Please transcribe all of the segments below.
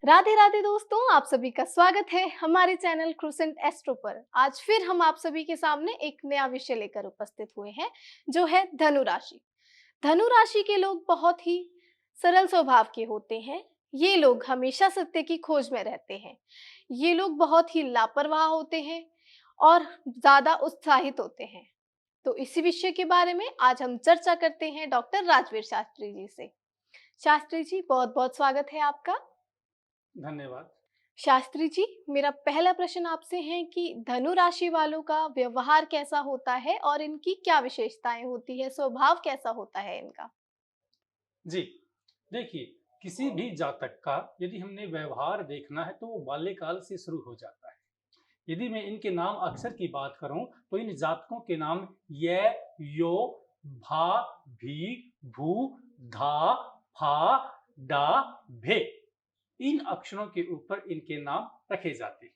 राधे राधे दोस्तों, आप सभी का स्वागत है हमारे चैनल क्रूसेंट एस्ट्रो पर। आज फिर हम आप सभी के सामने एक नया विषय लेकर उपस्थित हुए हैं, जो है धनु राशि। धनु राशि के लोग बहुत ही सरल स्वभाव के होते हैं। ये लोग हमेशा सत्य की खोज में रहते हैं। ये लोग बहुत ही लापरवाह होते हैं और ज्यादा उत्साहित होते हैं। तो इसी विषय के बारे में आज हम चर्चा करते हैं डॉक्टर राजवीर शास्त्री जी से। शास्त्री जी, बहुत बहुत स्वागत है आपका। धन्यवाद। शास्त्री जी, मेरा पहला प्रश्न आपसे है कि धनु राशि वालों का व्यवहार कैसा होता है और इनकी क्या विशेषताएं होती है, स्वभाव कैसा होता है इनका? जी, देखिए, किसी भी जातक का यदि हमने व्यवहार देखना है तो वो बाल्यकाल से शुरू हो जाता है। यदि मैं इनके नाम अक्षर की बात करूं तो इन जातकों के नाम य, यो, भा, भी, भू, धा, फा, डा, भे, इन अक्षरों के ऊपर इनके नाम रखे जाते हैं।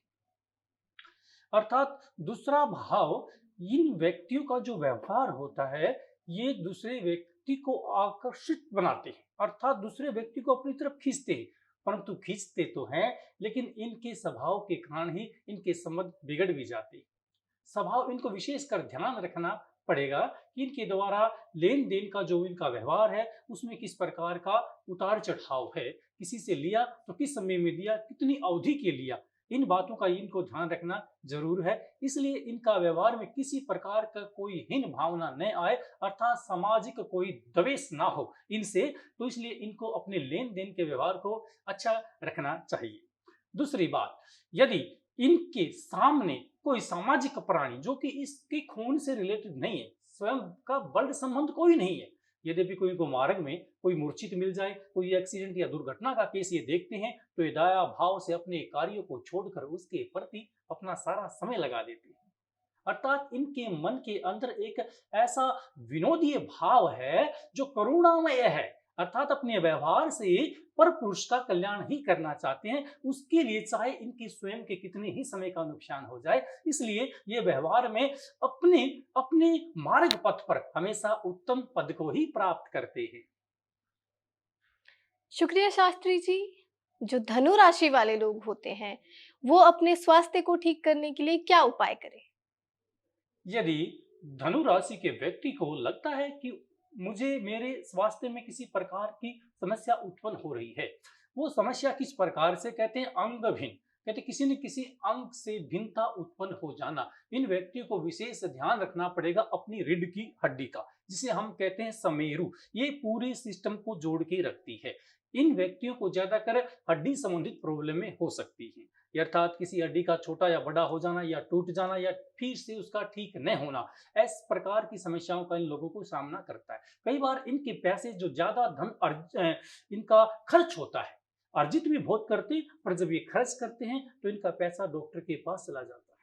अर्थात दूसरा भाव, इन व्यक्तियों का जो व्यवहार होता है ये दूसरे व्यक्ति को आकर्षित बनाते हैं, अर्थात दूसरे व्यक्ति को अपनी तरफ खींचते हैं। परंतु खींचते तो हैं, लेकिन इनके स्वभाव के कारण ही इनके संबंध बिगड़ भी जाते हैं। स्वभाव इनको विशेषकर ध्यान रखना पड़ेगा कि इनके द्वारा लेन देन का जो इनका व्यवहार है उसमें किस प्रकार का उतार चढ़ाव है, किसी से लिया तो किस समय में दिया, कितनी अवधि के लिया, इन बातों का इनको ध्यान रखना जरूर है। इसलिए इनका व्यवहार में किसी प्रकार का कोई हीन भावना न आए, अर्थात सामाजिक कोई द्वेष ना हो इनसे। तो इसलिए इनको अपने लेन देन के व्यवहार को अच्छा रखना चाहिए। दूसरी बात, यदि इनके सामने कोई सामाजिक प्राणी जो कि इसके खून से रिलेटेड नहीं है, स्वयं का बल्ड संबंध कोई नहीं है, यद्यपि कोई को मार्ग में कोई मूर्छित मिल जाए, कोई एक्सीडेंट या दुर्घटना का केस ये देखते हैं तो ये दया भाव से अपने कार्यों को छोड़कर उसके प्रति अपना सारा समय लगा देते हैं। अर्थात इनके मन के अंदर एक ऐसा विनोदीय भाव है जो करुणामय है, अर्थात अपने व्यवहार से पर पुरुष का कल्याण ही करना चाहते हैं, उसके लिए चाहे इनके स्वयं के कितने ही समय का नुकसान हो जाए। इसलिए ये व्यवहार में अपने अपने मार्ग पथ पर हमेशा उत्तम पद को ही प्राप्त करते हैं। शुक्रिया शास्त्री जी। जो धनु राशि वाले लोग होते हैं, वो अपने स्वास्थ्य को ठीक करने के लिए क्या उपाय करें? यदि धनु राशि के व्यक्ति को लगता है कि मुझे मेरे स्वास्थ्य में किसी प्रकार की समस्या उत्पन्न हो रही है, वो समस्या किस प्रकार से, कहते हैं अंग भिन्न, कहते किसी न किसी अंग से भिन्नता उत्पन्न हो जाना, इन व्यक्तियों को विशेष ध्यान रखना पड़ेगा अपनी रीढ़ की हड्डी का, जिसे हम कहते हैं समेरु। ये पूरे सिस्टम को जोड़ के रखती है। इन व्यक्तियों को ज्यादातर हड्डी संबंधित प्रॉब्लम में हो सकती है, अर्थात किसी हड्डी का छोटा या बड़ा हो जाना या टूट जाना या फिर से उसका ठीक न होना, इस प्रकार की समस्याओं का इन लोगों को सामना करता है। कई बार इनके पैसे जो ज्यादा इनका खर्च होता है, अर्जित भी बहुत करते हैं, पर जब ये खर्च करते हैं तो इनका पैसा डॉक्टर के पास चला जाता है।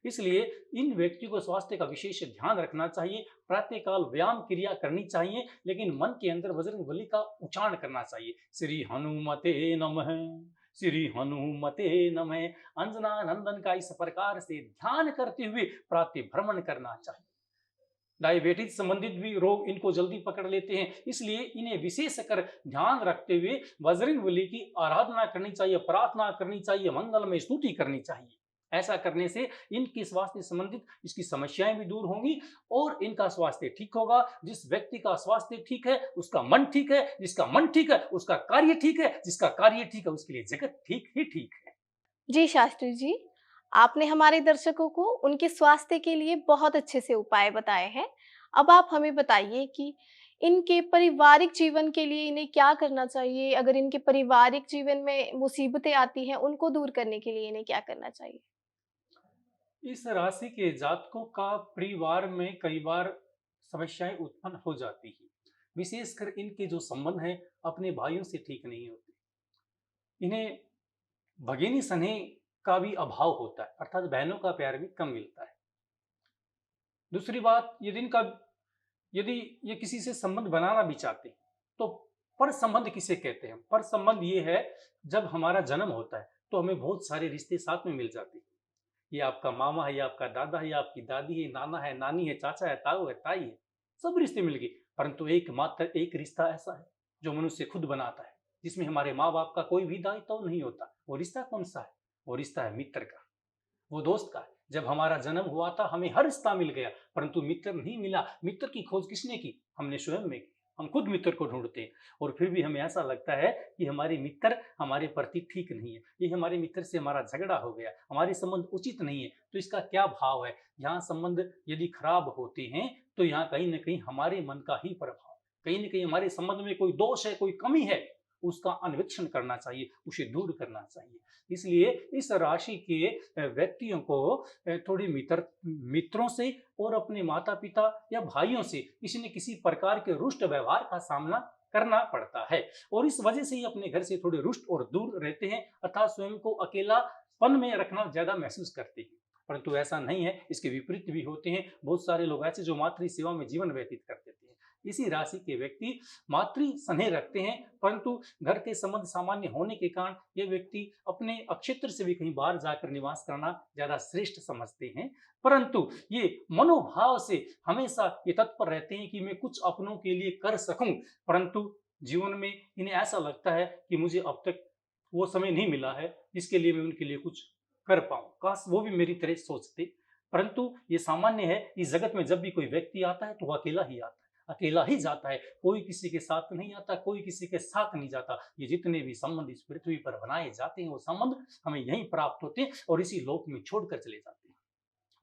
इसलिए इन व्यक्तियों को स्वास्थ्य का विशेष ध्यान रखना चाहिए, प्रातःकाल व्यायाम क्रिया करनी चाहिए, लेकिन मन के अंदर बजरंग बली का उच्चारण करना चाहिए, श्री हनुमते नमः, श्री हनुमते नमः। अंजना नंदन का इस प्रकार से ध्यान करते हुए प्रातः भ्रमण करना चाहिए। डायबिटीज संबंधित भी रोग इनको जल्दी पकड़ लेते हैं, इसलिए इन्हें विशेष कर ध्यान रखते हुए बजरंग बली की आराधना करनी चाहिए, प्रार्थना करनी चाहिए, मंगलमय स्तुति करनी चाहिए। ऐसा करने से इनकी स्वास्थ्य संबंधित इसकी समस्याएं भी दूर होंगी और इनका स्वास्थ्य ठीक होगा। जिस व्यक्ति का स्वास्थ्य ठीक है उसका मन ठीक है, जिसका मन ठीक है उसका कार्य ठीक है, जिसका कार्य ठीक है उसके लिए जगत ठीक ही ठीक है। जी शास्त्री जी, आपने हमारे दर्शकों को उनके स्वास्थ्य के लिए बहुत अच्छे से उपाय बताए हैं। अब आप हमें बताइए कि इनके पारिवारिक जीवन के लिए इन्हें क्या करना चाहिए? अगर इनके पारिवारिक जीवन में मुसीबतें आती हैं, उनको दूर करने के लिए इन्हें क्या करना चाहिए? इस राशि के जातकों का परिवार में कई बार समस्याएं उत्पन्न हो जाती है, विशेषकर इनके जो संबंध हैं अपने भाइयों से ठीक नहीं होते। इन्हें भगिनी स्नेह का भी अभाव होता है, अर्थात बहनों का प्यार भी कम मिलता है। दूसरी बात, यदि ये किसी से संबंध बनाना भी चाहते हैं तो पर संबंध किसे कहते हैं? पर संबंध ये है, जब हमारा जन्म होता है तो हमें बहुत सारे रिश्ते साथ में मिल जाते हैं। ये आपका मामा है, ये आपका दादा है, ये आपकी दादी है, नाना है, नानी है, चाचा है, ताऊ है, ताई है, सब रिश्ते मिल गए। परंतु एकमात्र एक रिश्ता ऐसा है जो मनुष्य खुद बनाता है, जिसमें हमारे माँ बाप का कोई भी दायित्व नहीं होता। वो रिश्ता कौन सा है? वो रिश्ता है मित्र का, वो दोस्त का। जब हमारा जन्म हुआ था हमें हर रिश्ता मिल गया, परंतु मित्र नहीं मिला। मित्र की खोज किसने की? हमने स्वयं में की। हम खुद मित्र को ढूंढते हैं और फिर भी हमें ऐसा लगता है कि हमारे मित्र हमारे प्रति ठीक नहीं है, ये हमारे मित्र से हमारा झगड़ा हो गया, हमारे संबंध उचित नहीं है। तो इसका क्या भाव है? यहाँ संबंध यदि खराब होते हैं तो यहाँ कहीं ना कहीं हमारे मन का ही प्रभाव, कहीं ना कहीं हमारे संबंध में कोई दोष है, कोई कमी है, उसका अन्वेषण करना चाहिए, उसे दूर करना चाहिए। इसलिए इस राशि के व्यक्तियों को थोड़ी मित्रों से और अपने माता पिता या भाइयों से किसी न किसी प्रकार के रुष्ट व्यवहार का सामना करना पड़ता है और इस वजह से ही अपने घर से थोड़े रुष्ट और दूर रहते हैं, अर्थात स्वयं को अकेलापन में रखना ज्यादा महसूस करते हैं। परंतु ऐसा नहीं है, इसके विपरीत भी होते हैं। बहुत सारे लोग ऐसे जो मातृ सेवा में जीवन व्यतीत कर देते हैं। इसी राशि के व्यक्ति मातृ स्नेह रखते हैं, परंतु घर के संबंध सामान्य होने के कारण ये व्यक्ति अपने अक्षेत्र से भी कहीं बाहर जाकर निवास करना ज्यादा श्रेष्ठ समझते हैं। परंतु ये मनोभाव से हमेशा ये तत्पर रहते हैं कि मैं कुछ अपनों के लिए कर सकूं, परंतु जीवन में इन्हें ऐसा लगता है कि मुझे अब तक वो समय नहीं मिला है जिसके लिए मैं उनके लिए कुछ कर पाऊं, काश वो भी मेरी तरह सोचते। परंतु ये सामान्य है, इस जगत में जब भी कोई व्यक्ति आता है तो वो अकेला ही आता है, अकेला ही जाता है, कोई किसी के साथ नहीं आता, कोई किसी के साथ नहीं जाता। ये जितने भी संबंध इस पृथ्वी पर बनाए जाते हैं वो संबंध हमें यहीं प्राप्त होते हैं और इसी लोक में छोड़कर चले जाते हैं।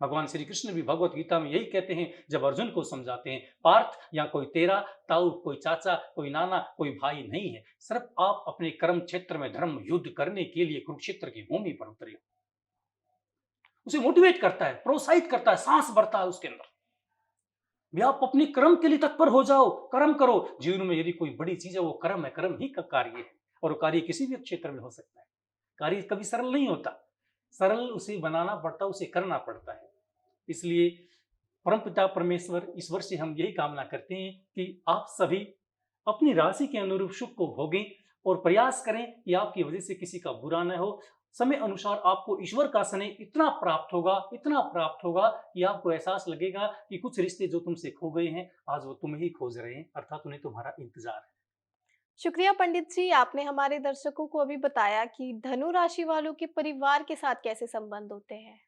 भगवान श्री कृष्ण भी भगवत गीता में यही कहते हैं जब अर्जुन को समझाते हैं, पार्थ यहाँ कोई तेरा ताऊ, कोई चाचा, कोई नाना, कोई भाई नहीं है, सिर्फ आप अपने कर्म क्षेत्र में धर्म युद्ध करने के लिए कुरुक्षेत्र की भूमि पर उतरे। उसे मोटिवेट करता है, प्रोत्साहित करता है, सांस भरता है उसके अंदर भी आप अपने कर्म के लिए तत्पर हो जाओ, कर्म करो। जीवन में यदि कोई बड़ी चीज है वो कर्म है, कर्म ही का कार्य है और कार्य किसी भी क्षेत्र में हो सकता है। कार्य कभी सरल नहीं होता, सरल उसे बनाना पड़ता, उसे करना पड़ता है। इसलिए परमपिता परमेश्वर ईश्वर से हम यही कामना करते हैं कि आप सभी अपनी राशि के अनुरूप सुख को भोगें और प्रयास करें कि आपकी वजह से किसी का बुरा न हो। समय अनुसार आपको ईश्वर का स्नेह इतना प्राप्त होगा, इतना प्राप्त होगा कि आपको एहसास लगेगा कि कुछ रिश्ते जो तुमसे खो गए हैं आज वो तुम्हें ही खोज रहे हैं, अर्थात उन्हें तुम्हारा इंतजार है। शुक्रिया पंडित जी, आपने हमारे दर्शकों को अभी बताया कि धनु राशि वालों के परिवार के साथ कैसे संबंध होते हैं।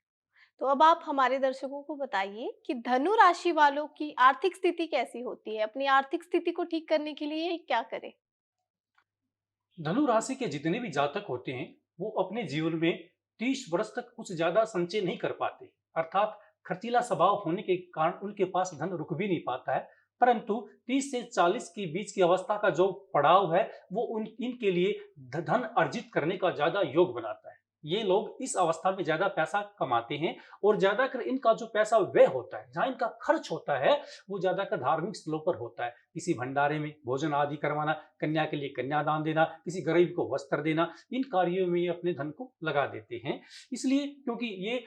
तो अब आप हमारे दर्शकों को बताइए कि धनु राशि वालों की आर्थिक स्थिति कैसी होती है? अपनी आर्थिक स्थिति को ठीक करने के लिए क्या करें? धनु राशि के जितने भी जातक होते हैं वो अपने जीवन में 30 वर्ष तक कुछ ज्यादा संचय नहीं कर पाते, अर्थात खर्चीला स्वभाव होने के कारण उनके पास धन रुक भी नहीं पाता है। परंतु 30 से 40 के बीच की अवस्था का जो पड़ाव है वो इनके लिए धन अर्जित करने का ज्यादा योग बनाता है। ये लोग इस अवस्था में ज्यादा पैसा कमाते हैं और ज्यादातर इनका जो पैसा व्यय होता है, जहाँ इनका खर्च होता है, वो ज्यादातर धार्मिक स्थलों पर होता है। किसी भंडारे में भोजन आदि करवाना, कन्या के लिए कन्यादान देना, किसी गरीब को वस्त्र देना, इन कार्यों में ये अपने धन को लगा देते हैं। इसलिए क्योंकि ये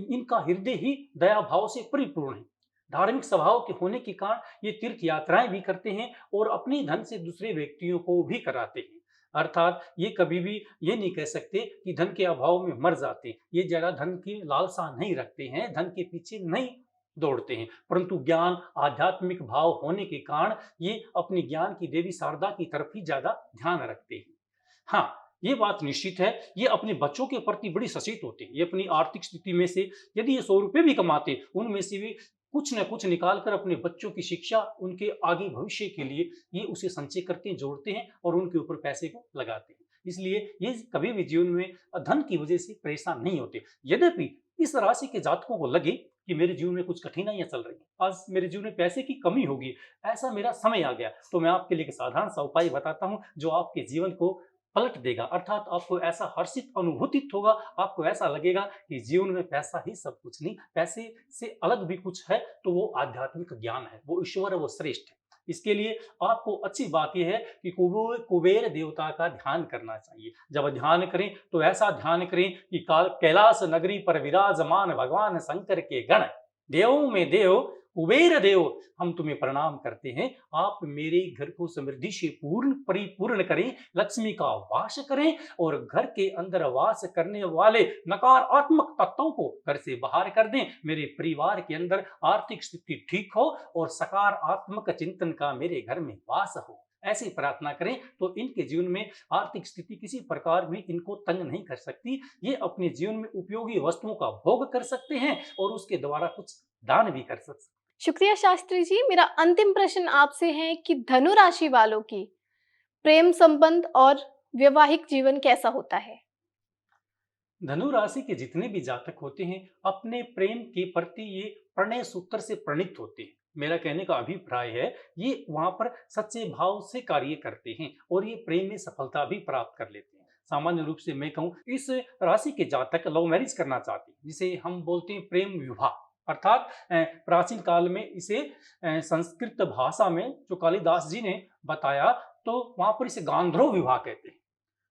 इनका हृदय ही दया भाव से परिपूर्ण है। धार्मिक स्वभाव के होने के कारण ये तीर्थ यात्राएं भी करते हैं और अपने धन से दूसरे व्यक्तियों को भी कराते हैं। अर्थात ये कभी भी ये नहीं कह सकते कि धन के अभाव में मर जाते, ये ज्यादा धन की लालसा नहीं रखते हैं, धन के पीछे नहीं दौड़ते हैं, परंतु ज्ञान आध्यात्मिक भाव होने के कारण ये अपने ज्ञान की देवी शारदा की तरफ ही ज्यादा ध्यान रखते हैं। हाँ, ये बात निश्चित है, ये अपने बच्चों के प्रति बड़ी सचेत होते हैं। ये अपनी आर्थिक स्थिति में से यदि ये 100 रुपए भी कमाते, उनमें से भी कुछ न कुछ निकाल कर अपने बच्चों की शिक्षा, उनके आगे भविष्य के लिए ये उसे संचय करते हैं, जोड़ते हैं और उनके ऊपर पैसे को लगाते हैं। इसलिए ये कभी भी जीवन में धन की वजह से परेशान नहीं होते। यद्यपि इस राशि के जातकों को लगे कि मेरे जीवन में कुछ कठिनाइयां चल रही हैं, आज मेरे जीवन में पैसे की कमी होगी, ऐसा मेरा समय आ गया, तो मैं आपके लिए एक साधारण सा उपाय बताता हूं जो आपके जीवन को पलट देगा। अर्थात आपको ऐसा हर्षित अनुभूतित होगा, आपको ऐसा लगेगा कि जीवन में पैसा ही सब कुछ नहीं, पैसे से अलग भी कुछ है, तो वो आध्यात्मिक ज्ञान है, वो ईश्वर है, वो श्रेष्ठ है। इसके लिए आपको अच्छी बात यह है कि कुबेर देवता का ध्यान करना चाहिए। जब ध्यान करें तो ऐसा ध्यान करें कि कैलाश नगरी पर विराजमान भगवान शंकर के गण, देवों में देव कुबेर देव, हम तुम्हें प्रणाम करते हैं। आप मेरे घर को समृद्धि से परिपूर्ण करें, लक्ष्मी का वास करें और घर के अंदर वास करने वाले नकारात्मक तत्वों को घर से बाहर कर दें। मेरे परिवार के अंदर आर्थिक स्थिति ठीक हो और सकारात्मक चिंतन का मेरे घर में वास हो। ऐसी प्रार्थना करें तो इनके जीवन में आर्थिक स्थिति किसी प्रकार भी इनको तंग नहीं कर सकती। ये अपने जीवन में उपयोगी वस्तुओं का भोग कर सकते हैं और उसके द्वारा कुछ दान भी कर सकते हैं। शुक्रिया शास्त्री जी। मेरा अंतिम प्रश्न आपसे है कि धनु राशि वालों की प्रेम संबंध और वैवाहिक जीवन कैसा होता है? धनु राशि के जितने भी जातक होते हैं अपने प्रेम के प्रति ये प्रणय सूत्र से प्रणीत होते हैं। मेरा कहने का अभिप्राय है ये वहां पर सच्चे भाव से कार्य करते हैं और ये प्रेम में सफलता भी प्राप्त कर लेते हैं। सामान्य रूप से मैं कहूँ इस राशि के जातक लव मैरिज करना चाहते हैं, जिसे हम बोलते हैं प्रेम विवाह। अर्थात प्राचीन काल में इसे संस्कृत भाषा में जो कालिदास जी ने बताया तो वहां पर इसे गांधर्व विवाह कहते हैं।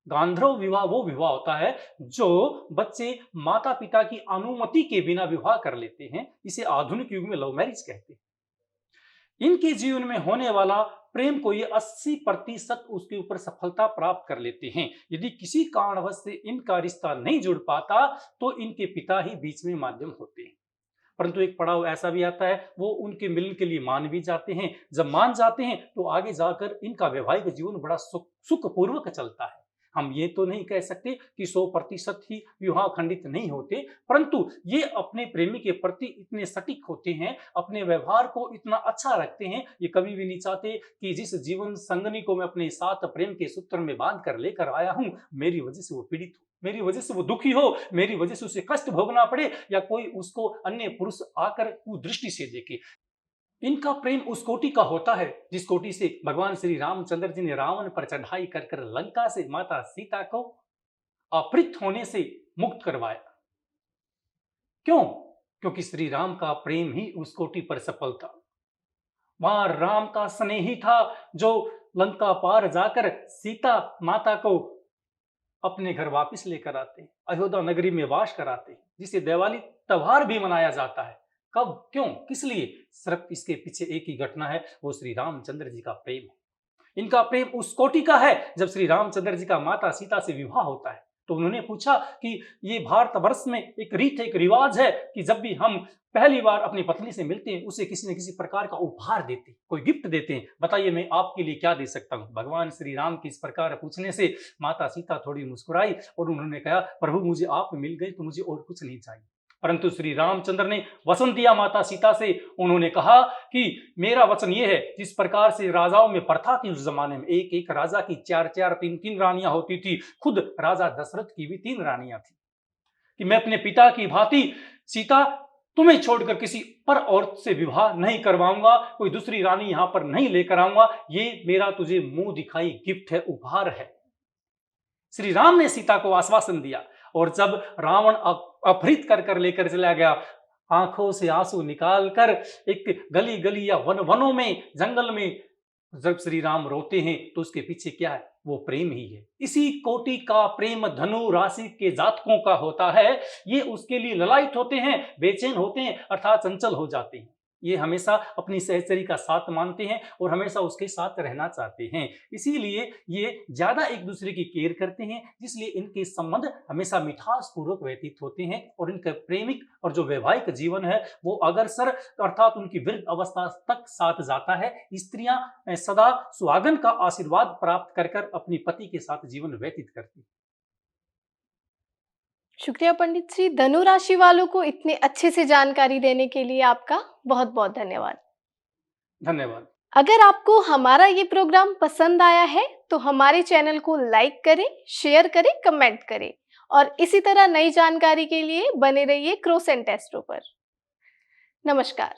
गांधर्व विवाह वो विवाह होता है जो बच्चे माता पिता की अनुमति के बिना विवाह कर लेते हैं। इसे आधुनिक युग में लव मैरिज कहते हैं। इनके जीवन में होने वाला प्रेम को ये 80% उसके ऊपर सफलता प्राप्त कर लेते हैं। यदि किसी कारणवश से इनका रिश्ता नहीं जुड़ पाता तो इनके पिता ही बीच में माध्यम होते हैं। परंतु एक पड़ाव ऐसा भी आता है वो उनके मिलन के लिए मान भी जाते हैं। जब मान जाते हैं तो आगे जाकर इनका वैवाहिक जीवन बड़ा सुखपूर्वक चलता है। हम ये तो नहीं कह सकते कि 100% ही विवाह खंडित नहीं होते, परंतु ये अपने प्रेमी के प्रति इतने सटीक होते हैं, अपने व्यवहार को इतना अच्छा रखते हैं। ये कभी भी नहीं चाहते कि जिस जीवन संगनी को मैं अपने साथ प्रेम के सूत्र में बांध कर लेकर आया हूं, मेरी वजह से वो पीड़ित हो, मेरी वजह से वो दुखी हो, मेरी वजह से उसे कष्ट भोगना पड़े या कोई उसको अन्य पुरुष आकर कुदृष्टि से देखे। इनका प्रेम उस कोटि का होता है जिस कोटि से भगवान श्री रामचंद्र जी ने रावण पर चढ़ाई कर कर लंका से माता सीता को अपहृत होने से मुक्त करवाया। क्यों? क्योंकि श्री राम का प्रेम ही उस कोटि पर सफल था। वहां राम का स्नेह ही था जो लंका पार जाकर सीता माता को अपने घर वापस लेकर आते, अयोध्या नगरी में वास कराते, जिसे दिवाली त्योहार भी मनाया जाता है। कब, क्यों, किस लिए? सिर्फ इसके पीछे एक ही घटना है, वो श्री रामचंद्र जी का प्रेम है। इनका प्रेम उस कोटि का है जब श्री रामचंद्र जी का माता सीता से विवाह होता है तो उन्होंने पूछा कि ये भारतवर्ष में एक रीत, एक रिवाज है कि जब भी हम पहली बार अपनी पत्नी से मिलते हैं उसे किसी न किसी प्रकार का उपहार देते हैं, कोई गिफ्ट देते हैं। बताइए मैं आपके लिए क्या दे सकता हूं? भगवान श्री राम की इस प्रकार पूछने से माता सीता थोड़ी मुस्कुराई और उन्होंने कहा, प्रभु मुझे आप मिल गए तो मुझे और कुछ नहीं चाहिए। परंतु श्री रामचंद्र ने वचन दिया माता सीता से। उन्होंने कहा कि मेरा वचन ये है, जिस प्रकार से राजाओं में प्रथा थी उस जमाने में, एक एक राजा की 4-4, 3-3 रानियां होती थी। खुद राजा दशरथ की भी 3 रानियां थी कि मैं अपने पिता की भांति सीता तुम्हें छोड़कर किसी पर औरत से विवाह नहीं करवाऊंगा, कोई दूसरी रानी यहां पर नहीं लेकर आऊंगा। ये मेरा तुझे मुंह दिखाई गिफ्ट है, उपहार है। श्री राम ने सीता को आश्वासन दिया और जब रावण अपहृत कर लेकर चला गया, आंखों से आंसू निकालकर एक गली गली या वनों में, जंगल में जब श्री राम रोते हैं तो उसके पीछे क्या है? वो प्रेम ही है। इसी कोटि का प्रेम धनु राशि के जातकों का होता है। ये उसके लिए ललायित होते हैं, बेचैन होते हैं, अर्थात चंचल हो जाते हैं। ये हमेशा अपनी सहचरी का साथ मानते हैं और हमेशा उसके साथ रहना चाहते हैं। इसीलिए ये ज्यादा एक दूसरे की केयर करते हैं, जिसलिए इनके संबंध हमेशा मिठास पूर्वक व्यतीत होते हैं और इनका प्रेमिक और जो वैवाहिक जीवन है वो अग्रसर अर्थात उनकी वृद्ध अवस्था तक साथ जाता है। स्त्रियां सदा सुहागन का आशीर्वाद प्राप्त कर अपनी पति के साथ जीवन व्यतीत करती हैं। शुक्रिया पंडित श्री। धनु राशि वालों को इतने अच्छे से जानकारी देने के लिए आपका बहुत बहुत धन्यवाद। धन्यवाद। अगर आपको हमारा ये प्रोग्राम पसंद आया है तो हमारे चैनल को लाइक करें, शेयर करें, कमेंट करें और इसी तरह नई जानकारी के लिए बने रहिए क्रोसेंट एस्ट्रो पर। नमस्कार।